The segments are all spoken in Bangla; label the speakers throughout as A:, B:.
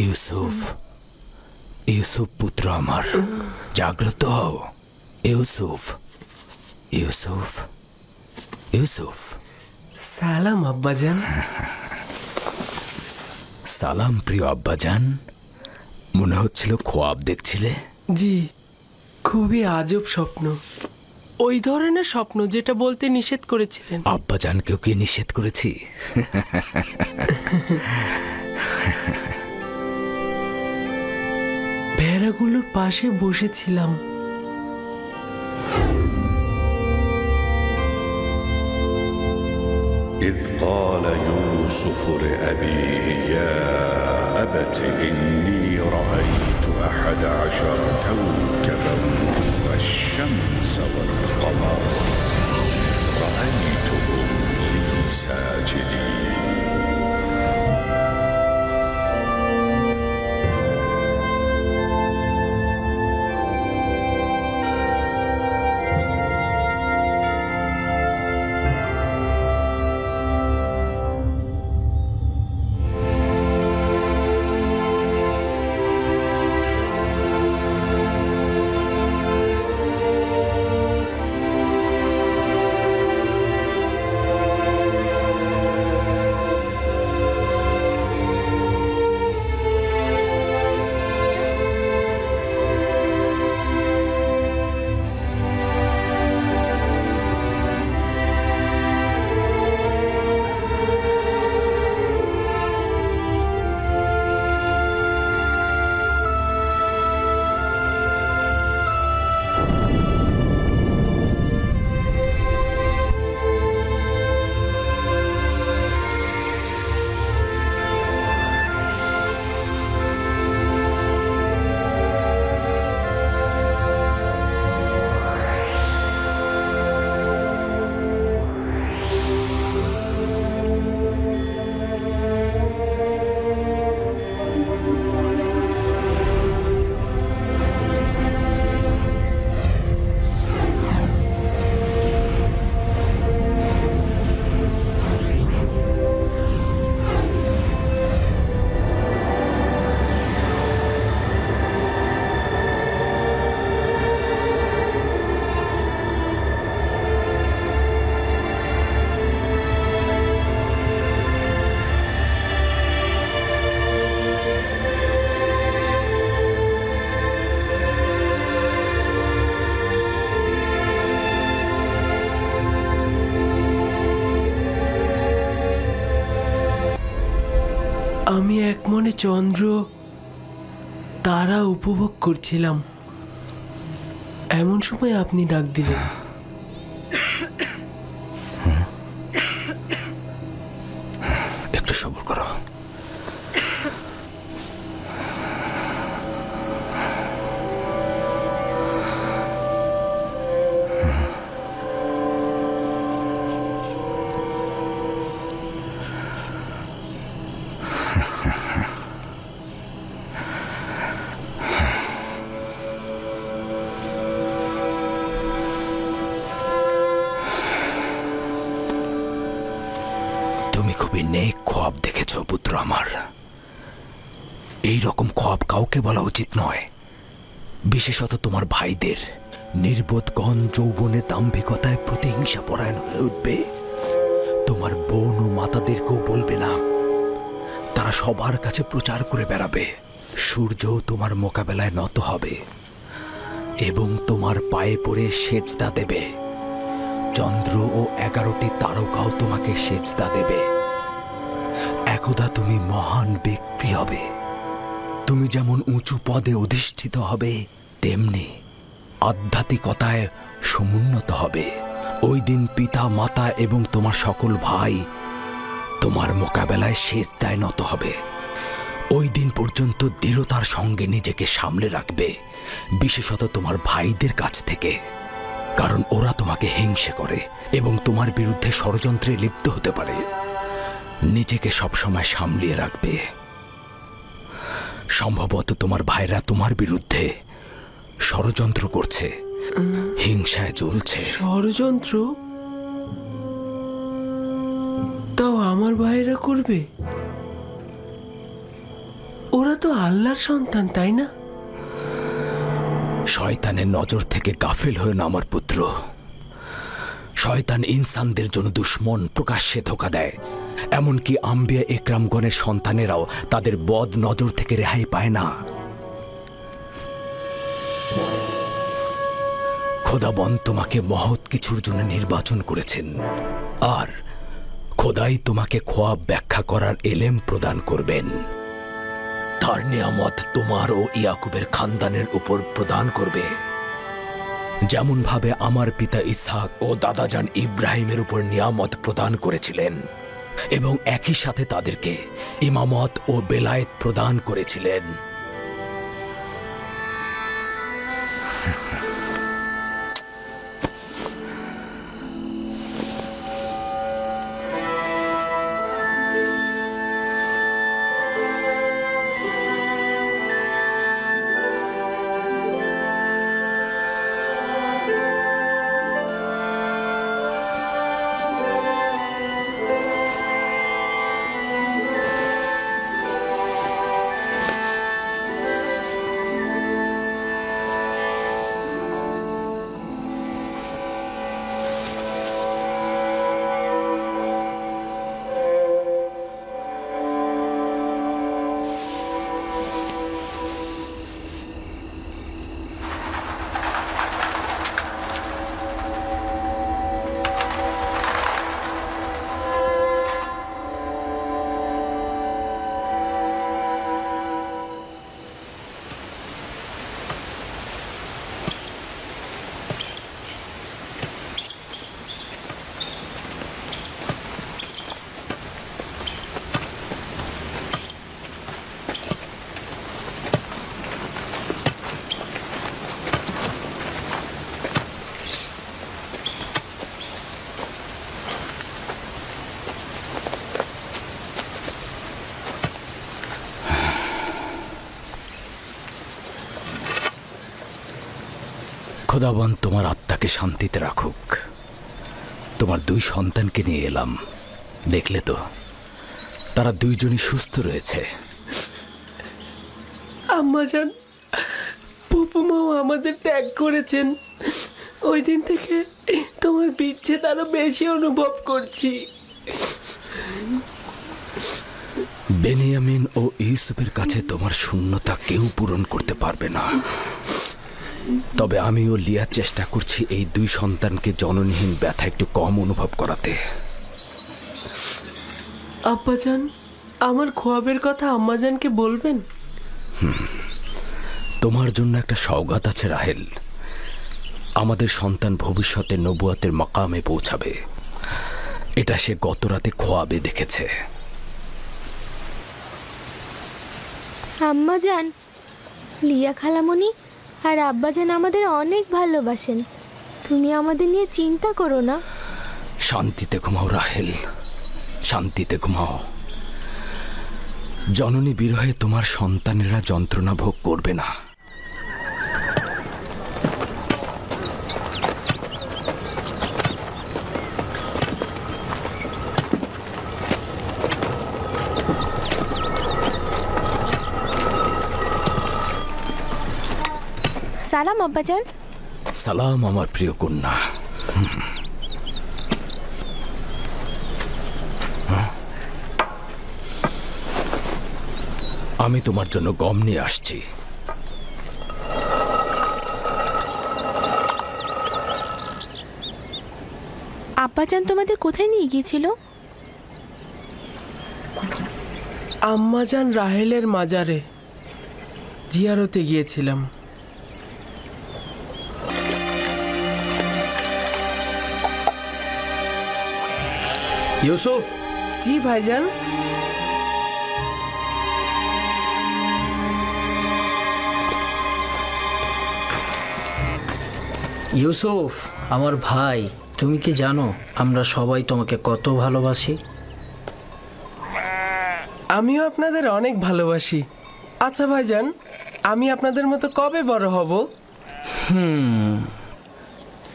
A: ইউসুফ, ইউসুফ পুত্র আমার, জাগ্রত হও। ইউসুফ, ইউসুফ, ইউসুফ।
B: সালাম আব্বাজান।
A: সালাম প্রিয় আব্বাজান। মনে হচ্ছিল খোয়াব দেখছিলে।
B: জি, খুবই আজব স্বপ্ন। ওই ধরনের স্বপ্ন যেটা বলতে নিষেধ করেছিলেন।
A: আব্বাজানকেও কি নিষেধ করেছি?
B: ভেড়াগুলোর পাশে বসেছিলাম।
C: إذ قال يوسف لأبيه يا أبت إني رأيت 11 كوكبا والشمس والقمر رأيتهم لي ساجدين
B: আমি এক মনে চন্দ্র তারা উপভোগ করছিলাম, এমন সময় আপনি ডাক দিলেন।
A: একটু সবর করো। তুমি খুবই নেক খোয়াব দেখেছ পুত্র আমার। এই রকম খোয়াব কাউকে বলা উচিত নয়, বিশেষত তোমার ভাইদের। নির্বোধগণ যৌবনে দাম্ভিকতায় প্রতিহিংসা পরায়ণ হয়ে উঠবে। তোমার বোন ও মাতাদেরকেও বলবে না, তারা সবার কাছে প্রচার করে বেড়াবে। সূর্যও তোমার মোকাবেলায় নত হবে এবং তোমার পায়ে পড়ে সেজদা দেবে। চন্দ্র ও 11টি তারকাও তোমাকে সেজদা দেবে। একদা তুমি মহান ব্যক্তি হবে। তুমি যেমন উঁচু পদে অধিষ্ঠিত হবে, তেমনি আধ্যাত্মিকতায় সমুন্নত হবে। ওই দিন পিতা মাতা এবং তোমার সকল ভাই তোমার মোকাবেলায় সেজদায় নত হবে। ওই দিন পর্যন্ত দৃঢ়তার সঙ্গে নিজেকে সামলে রাখবে, বিশেষত তোমার ভাইদের কাছ থেকে। কারণ ওরা তোমাকে হিংসে করে এবং তোমার বিরুদ্ধে ষড়যন্ত্রে লিপ্ত হতে পারে। নিজেকে সবসময় সামলিয়ে রাখবে। সম্ভবত তোমার ভাইরা তোমার বিরুদ্ধে ষড়যন্ত্র করছে, হিংসায় জ্বলছে।
B: ষড়যন্ত্র? তাও আমার ভাইরা করবে? ওরা তো আল্লাহর সন্তান, তাই না?
A: শয়তানের নজর থেকে গাফিল হয়ে না আমার পুত্র। শয়তান ইনসানদের জন্য দুশ্মন, প্রকাশ্যে ধোঁকা দেয়। এমনকি আম্বিয়া একরামগণের সন্তানেরাও তাদের বদ নজর থেকে রেহাই পায় না। খোদাবন তোমাকে মহৎ কিছুর জন্য নির্বাচন করেছেন, আর খোদাই তোমাকে খোয়াব ব্যাখ্যা করার এলেম প্রদান করবেন। তার নিয়ামত তোমার ও ইয়াকুবের খানদানের উপর প্রদান করবে, যেমন ভাবে আমার পিতা ইসহাক ও দাদাজান ইব্রাহিমের উপর নিয়ামত প্রদান করেছিলেন এবং একই সাথে তাদেরকে ইমামত ও বেলায়েত প্রদান করেছিলেন। খোদাবন তোমার আত্মাকে শান্তিতে রাখুক। তোমার দুই সন্তানকে নিয়ে এলাম, দেখলে তো তারা দুইজনই সুস্থ রয়েছে।
B: আম্মাজান, ফুপুমাও আমাদের ত্যাগ করেছেন। ওই দিন থেকে তোমার বিচ্ছেদ আরো বেশি অনুভব করছি।
A: বেনিয়ামিন ও ইউসুফের কাছে তোমার শূন্যতা কেউ পূরণ করতে পারবে না। তবে আমিও লিয়ার চেষ্টা করছি এই দুই সন্তানকে জননীহীন ব্যথা একটু কম অনুভব করাতে।
B: আব্বাজান, আমার খোয়াবের কথা আম্মাজানকে বলবেন?
A: তোমার জন্য একটা সওগাত আছে রাহেল। আমাদের সন্তান ভবিষ্যতে নবুয়াতের মাকামে পৌঁছাবে, এটা সে গত রাতে খোয়াবে দেখেছে।
D: আম্মাজান, লিয়া খালামণি আর আব্বাজান আমাদের অনেক ভালোবাসেন। তুমি আমাদের নিয়ে চিন্তা করো না।
A: শান্তিতে ঘুমাও রাহেল, শান্তিতে ঘুমাও। জননী বিরহে তোমার সন্তানেরা যন্ত্রণা ভোগ করবে না।
D: সালাম আব্বাজান।
A: সালাম আমার প্রিয় কন্যা। আমি তোমার জন্য গম নিয়ে আসছি।
D: আব্বাজান তোমাদের কোথায় নিয়ে গিয়েছিল?
B: আম্মাজান রাহেলের মাজারে জিয়ারতে গিয়েছিলাম।
E: ইউসুফ।
B: জি ভাইজান।
E: ইউসুফ, আমার ভাই, তুমি কি জানো আমরা সবাই তোমাকে কত ভালোবাসি?
B: আমিও আপনাদের অনেক ভালোবাসি। আচ্ছা ভাইজান, আমি আপনাদের মতো কবে বড় হব?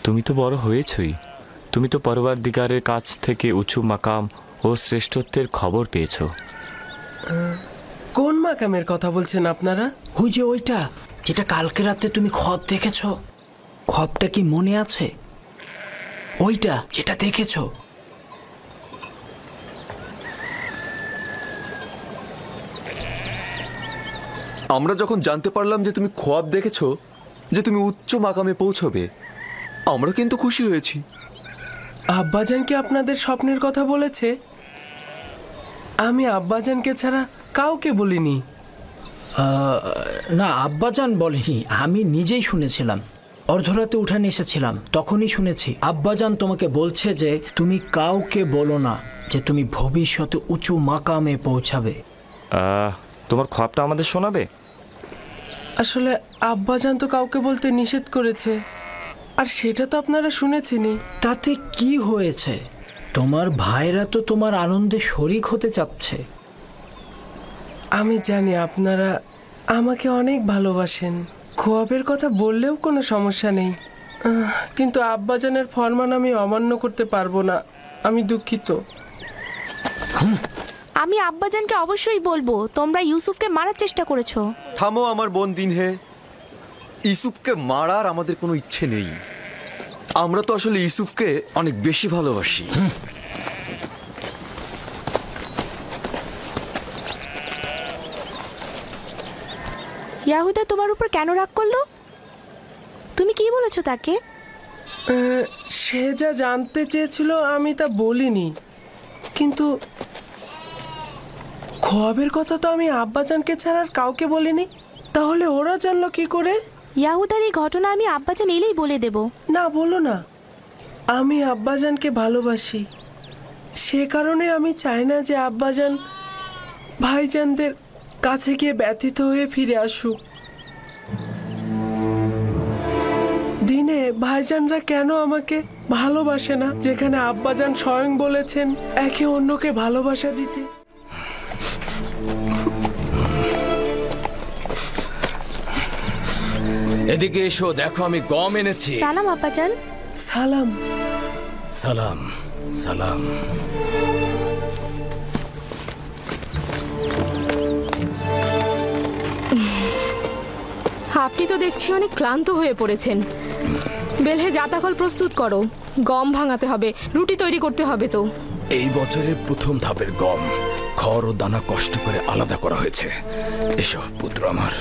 F: তুমি তো বড় হয়েছই। তুমি তো পরওয়ারদিগারের কাছ থেকে উঁচু মাকাম ও শ্রেষ্ঠত্বের খবর পেয়েছো।
B: কোন মাকামের কথা বলছেন আপনারা?
E: ওই যে ওইটা, যেটা কালকে রাতে তুমি খব দেখেছ। খবটা কি মনে আছে? ওইটা যেটা দেখেছ।
G: আমরা যখন জানতে পারলাম যে তুমি খোয়াব দেখেছো, যে তুমি উচ্চ মাকামে পৌঁছবে, আমরা কিন্তু খুশি হয়েছি।
B: আব্বাজান কি আপনাদের স্বপ্নের কথা বলেছে? আমি আব্বাজানকে ছাড়া কাউকে বলিনি।
E: না, আব্বাজান বলেনি, আমি নিজেই শুনেছিলাম। অর্ধরাতে উঠানে এসেছিলাম, তখনই শুনেছি আব্বাজান তোমাকে বলছে যে তুমি কাউকে বলো না যে তুমি ভবিষ্যতে উঁচু মাকামে পৌঁছাবে।
F: তোমার খবরটা আমাদের শোনাবে?
B: আসলে আব্বাজান তো কাউকে বলতে নিষেধ করেছে, আর সেটা তো আপনারা শুনেছেনই।
E: তাতে কি হয়েছে? তোমার ভাইরা তো তোমার আনন্দে শরিক হতে চাচ্ছে।
B: আমি জানি আপনারা আমাকে অনেক ভালোবাসেন, খোয়াবের কথা বললেও কোনো সমস্যা নেই, কিন্তু আব্বাজানের ফরমান আমি অমান্য করতে পারবো না। আমি দুঃখিত।
H: আমি আব্বাজানকে অবশ্যই বলবো তোমরা ইউসুফকে মারার চেষ্টা করেছো।
G: থামো আমার বোন দিনহে, ইউসুফকে মারার আমাদের কোনো ইচ্ছে নেই। আমরা তো আসলে ইউসুফকে অনেক বেশি ভালোবাসি।
H: ইয়াহুদা তোমার উপর কেন রাগ করলো? তুমি কি বলেছো তাকে?
B: সে যা জানতে চেয়েছিল আমি তা বলিনি, কিন্তু খোয়াবের কথা তো আমি আব্বাজানকে ছাড়া আর কাউকে বলিনি। তাহলে ওরা জানলো কি করে?
H: ইয়াহুদার এই ঘটনা আমি আব্বাজান এলেই বলে দেব।
B: না, বলো না। আমি আব্বাজানকে ভালোবাসি, সে কারণে আমি চাই না যে আব্বাজান ভাইজানদের কাছে গিয়ে ব্যথিত হয়ে ফিরে আসুক। দিনে ভাইজানরা কেন আমাকে ভালোবাসে না, যেখানে আব্বাজান স্বয়ং বলেছেন একে অন্যকে ভালোবাসা দিতে?
A: এদিকে এসো, দেখো আমি গম এনেছি।
H: সালাম আব্বাজান।
B: সালাম।
A: সালাম সালাম।
I: আপনি তো দেখছি অনেক ক্লান্ত হয়ে পড়েছেন। বেলহে জাতাকল প্রস্তুত করো, গম ভাঙাতে হবে, রুটি তৈরি করতে হবে। তো
A: এই বছরের প্রথম ধাপের গম খড় ও দানা কষ্ট করে আলাদা করা হয়েছে। এসো পুত্র আমার।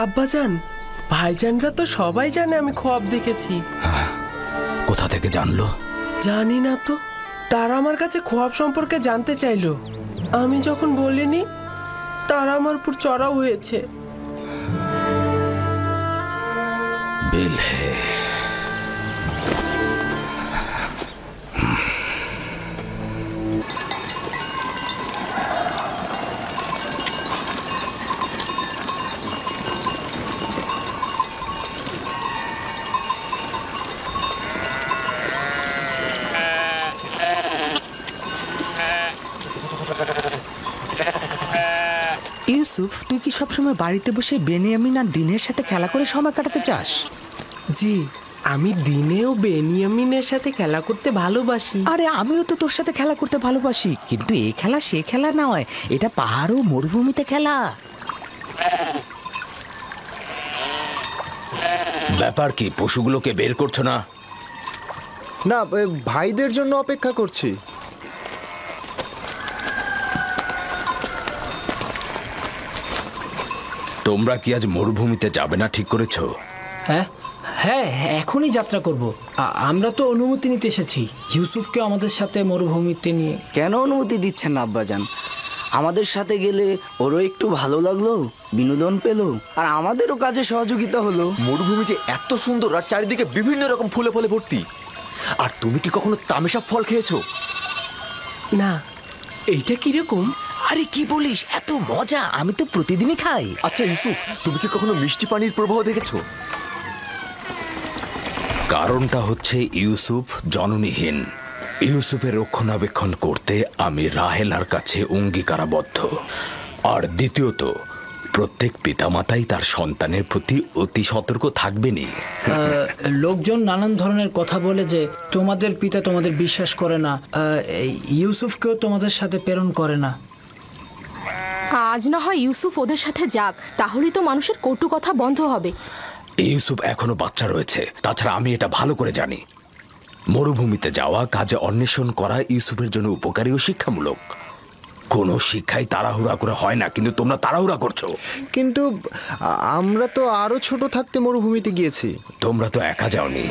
B: আব্বাজান, ভাইজানরা তো সবাই জানে আমি খোয়াব দেখেছি।
A: কোথা থেকে জানলো?
B: জানি না তো, তারা আমার কাছে খোয়াব সম্পর্কে জানতে চাইলো। আমি যখন বলিনি, তারা আমার উপর চড়াও হয়েছে।
A: বেলহে,
J: ইউসুফ, তুই কি সবসময় বাড়িতে বসে বেনিয়ামিন আর দিনের সাথে খেলা করে সময় কাটাতে চাস?
B: জি, আমি দিনেও বেনিয়ামিনের সাথে খেলা করতে ভালোবাসি।
J: আরে আমিও তো তোর সাথে খেলা করতে ভালোবাসি, কিন্তু এই খেলা সে খেলা নয়, এটা পাহাড় ও মরুভূমিতে খেলা।
A: ব্যাপার কি? পশুগুলোকে বের করছো না?
G: না, ভাইদের জন্য অপেক্ষা করছি।
A: তোমরা কি আজ মরুভূমিতে যাবে না ঠিক করেছো?
E: হ্যাঁ হ্যাঁ, এখনই যাত্রা করব। আমরা তো অনুমতি নিতে এসেছি ইউসুফকে আমাদের সাথে মরুভূমিতে নিয়ে।
J: কেন অনুমতি দিচ্ছেন না আব্বাজান? আমাদের সাথে গেলে ওরও একটু ভালো লাগলো, বিনোদন পেলো, আর আমাদেরও কাজে সহযোগিতা হলো।
G: মরুভূমি যে এত সুন্দর আর চারিদিকে বিভিন্ন রকম ফুলে ফলে ভর্তি। আর তুমি কি কখনো তামেশা ফল খেয়েছো?
B: না, এইটা কিরকম?
A: আরে কি বলিস, এত মজা, আমি তো প্রতিদিনই খাই।
G: আচ্ছা ইউসুফ, তুমি কি কখনো মিষ্টি পানির প্রবাহ দেখেছো?
A: কারণটা হচ্ছে ইউসুফ জননীহীন। ইউসুফের রক্ষণাবেক্ষণ করতে আমি রাহেলার কাছে অঙ্গীকারাবদ্ধ। আর দ্বিতীয়ত, প্রত্যেক পিতামাতাই তার সন্তানের প্রতি অতি সতর্ক থাকবেনি।
E: লোকজন নানান ধরনের কথা বলে যে তোমাদের পিতা তোমাদের বিশ্বাস করে না, ইউসুফকেও তোমাদের সাথে প্রেরণ করে না।
I: আজ না হয় ইউসুফ ওদের সাথে যাক, তাহলেই তো মানুষের কটু কথা বন্ধ হবে।
A: ইউসুফ এখনো বাচ্চা রয়েছে, তাছাড়া আমি এটা ভালো করে জানি মরুভূমিতে যাওয়া, কাজে অন্বেষণ করা ইউসুফের জন্য উপকারী ও শিক্ষামূলক। কোনো শিক্ষাই তাড়াহুড়া করে হয় না, কিন্তু তোমরা তাড়াহুড়া করছো।
K: কিন্তু আমরা তো আরো ছোট থাকতে মরুভূমিতে গিয়েছি।
A: তোমরা তো একা যাওনি,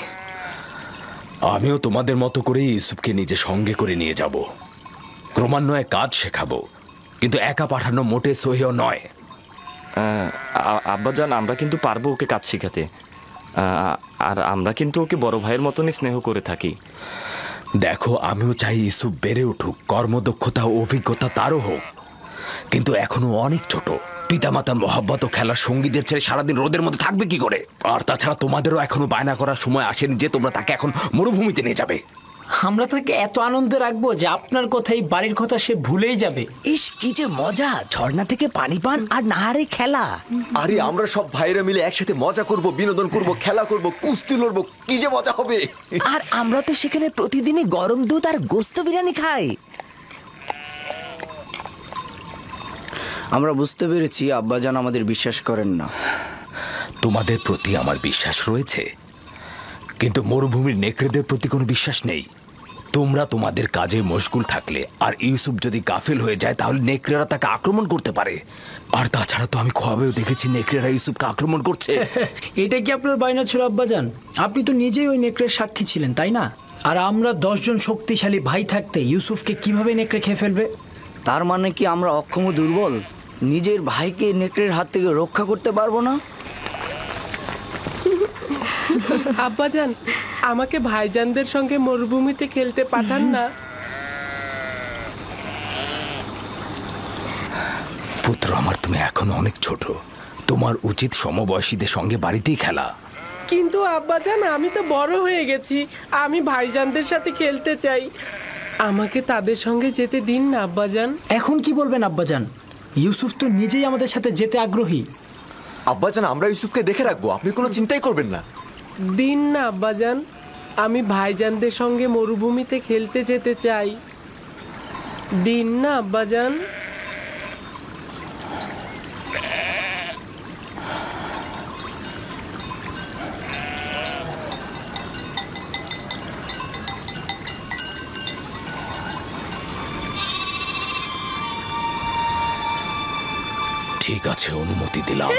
A: আমিও তোমাদের মতো করে ইউসুফকে নিজে সঙ্গে করে নিয়ে যাব। ক্রমান্বয়ে কাজ শেখাবো, কিন্তু একা পাঠানো মোটে সহিও নয়।
F: আব্বাজান, আমরা কিন্তু পারবো ওকে কাজ শেখাতে, আর আমরা কিন্তু ওকে বড় ভাইয়ের মতনই স্নেহ করে থাকি।
A: দেখো, আমিও চাই ইউসুফ বেড়ে উঠুক, কর্মদক্ষতা ও অভিজ্ঞতা তারও হোক, কিন্তু এখনো অনেক ছোট। পিতামাতার মহব্বত ও খেলার সঙ্গীদের ছেড়ে সারাদিন রোদের মধ্যে থাকবে কি করে? আর তাছাড়া তোমাদেরও এখনো বায়না করার সময় আসেনি যে তোমরা তাকে এখন মরুভূমিতে নিয়ে যাবে।
E: আমরা তাকে এত আনন্দে রাখবো যে আপনার কথাই বাড়ির কথা সে ভুলেই যাবে।
A: ইস, কি যে মজা, ঝর্ণা থেকে পানি পান আর নাহারে খেলা।
G: আরে আমরা সব ভাইরা মিলে একসাথে মজা করব, বিনোদন করব, খেলা করব, কুস্তি লড়বো, কি যে মজা হবে।
A: আর আমরা তো সেখানে প্রতিদিনই গরম দুধ আর গোস্ত বিরিয়ানি খাই।
J: আমরা বুঝতে পেরেছি আব্বাজান আমাদের বিশ্বাস করেন না।
A: তোমাদের প্রতি আমার বিশ্বাস রয়েছে, কিন্তু মরুভূমির নেকড়েদের প্রতি কোনো বিশ্বাস নেই। তোমরা তোমাদের কাজে মশগুল থাকলে আর ইউসুফ যদি গাফেল হয়ে যায়, তাহলে নেকড়েরা তাকে আক্রমণ করতে পারে। আর তাছাড়া তো আমি খোয়াবেও দেখেছি নেকড়েরা ইউসুফকে আক্রমণ করছে।
E: এটা কি আপনার বায়না ছিল আব্বাজান? আপনি তো নিজেই ওই নেকড়ের সাক্ষী ছিলেন, তাই না? আর আমরা 10 জন শক্তিশালী ভাই থাকতে ইউসুফকে কিভাবে নেকড়ে খেয়ে ফেলবে?
J: তার মানে কি আমরা অক্ষম ও দুর্বল? নিজের ভাইকে নেকড়ের হাত থেকে রক্ষা করতে পারবো না?
B: আব্বাজান, আমাকে ভাইজানদের সঙ্গে মরুভূমিতে খেলতে পাঠান না।
A: পুত্র আমার, তুমি এখনো অনেক ছোট, তোমার উচিত সমবয়সীদের সঙ্গে বাড়িতেই খেলা।
B: কিন্তু আব্বাজান, আমি তো বড় হয়ে গেছি, আমি ভাইজানদের সাথে খেলতে চাই। আমাকে তাদের সঙ্গে যেতে দিন না আব্বাজান।
E: এখন কি বলবেন আব্বাজান? ইউসুফ তো নিজেই আমাদের সাথে যেতে আগ্রহী।
G: আব্বাজান, আমরা ইউসুফকে দেখে রাখবো, আপনি কোনো চিন্তাই করবেন না।
B: দিন না আব্বাজান, আমি ভাইজানদের সঙ্গে মরুভূমিতে খেলতে যেতে চাই। দিন না আব্বাজান।
A: ঠিক আছে, অনুমতি দিলাম।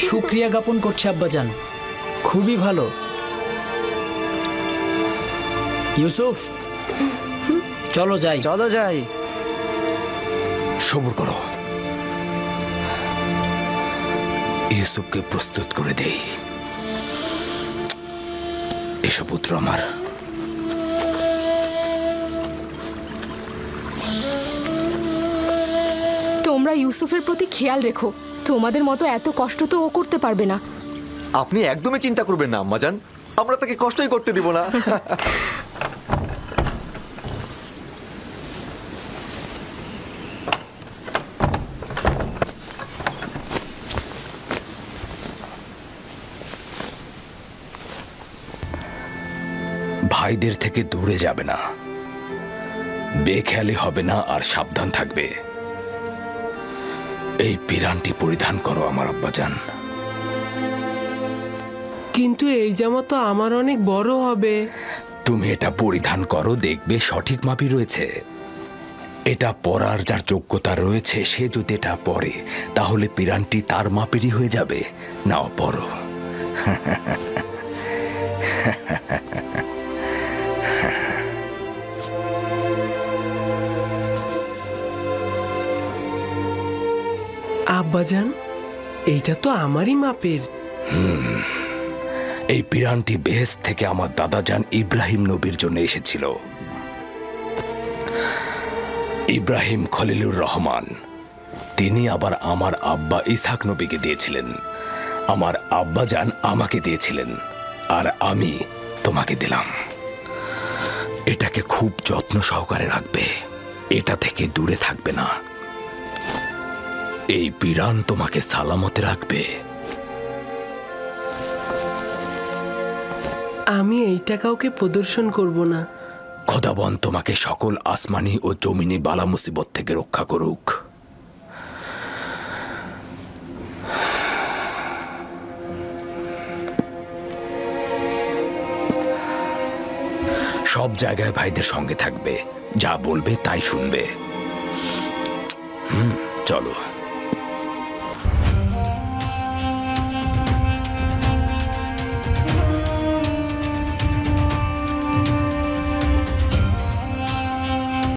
E: শুকরিয়া জ্ঞাপন করছে আব্বাজান, খুবই ভালো। ইউসুফ, চলো যাই।
J: চলো যাই।
A: সবুর করো, ইউসুফকে প্রস্তুত করে দেই। এসো পুত্র আমার।
I: তোমরা ইউসুফের প্রতি খেয়াল রেখো, তোমাদের মতো এত কষ্ট তো ও করতে পারবে না।
G: আপনি একদমই চিন্তা করবেন না আম্মাজান, আমরা তাকে কষ্টই করতে দিব না।
A: ভাইদের থেকে দূরে যাবে না, বেখেয়ালি হবে না, আর সাবধান থাকবে। এই পিরানটি পরিধান করো আমার আব্বাজান।
B: কিন্তু এই জামা তো আমার অনেক বড় হবে।
A: তুমি এটা পরিধান করো, দেখবে সঠিক মাপই রয়েছে। এটা পরার যার যোগ্যতা রয়েছে, সে যদি এটা পরে, তাহলে পিরানটি তার মাপেরই হয়ে যাবে। নাও পরো।
B: আব্বাজান, এইটা তো আমারই মাপের।
A: এই পিরানটি বেহেশত থেকে আমার দাদাজান ইব্রাহিম নবীর জন্য এসেছিল। ইব্রাহিম খলিলুর রহমান, তিনি আবার আমার আব্বা ইসহাক নবীকে দিয়েছিলেন। আমার আব্বাজান আমাকে দিয়েছিলেন, আর আমি তোমাকে দিলাম। এটাকে খুব যত্ন সহকারে রাখবে, এটা থেকে দূরে থাকবে না। এই পিরান তোমাকে সালামতে রাখবে।
B: আমি এইটা কাউকে প্রদর্শন করব না।
A: খোদাবন তোমাকে সকল আসমানি ও জমিনি বালা মুসিবত থেকে রক্ষা করুক। সব জায়গায় ভাইদের সঙ্গে থাকবে, যা বলবে তাই শুনবে। চলো।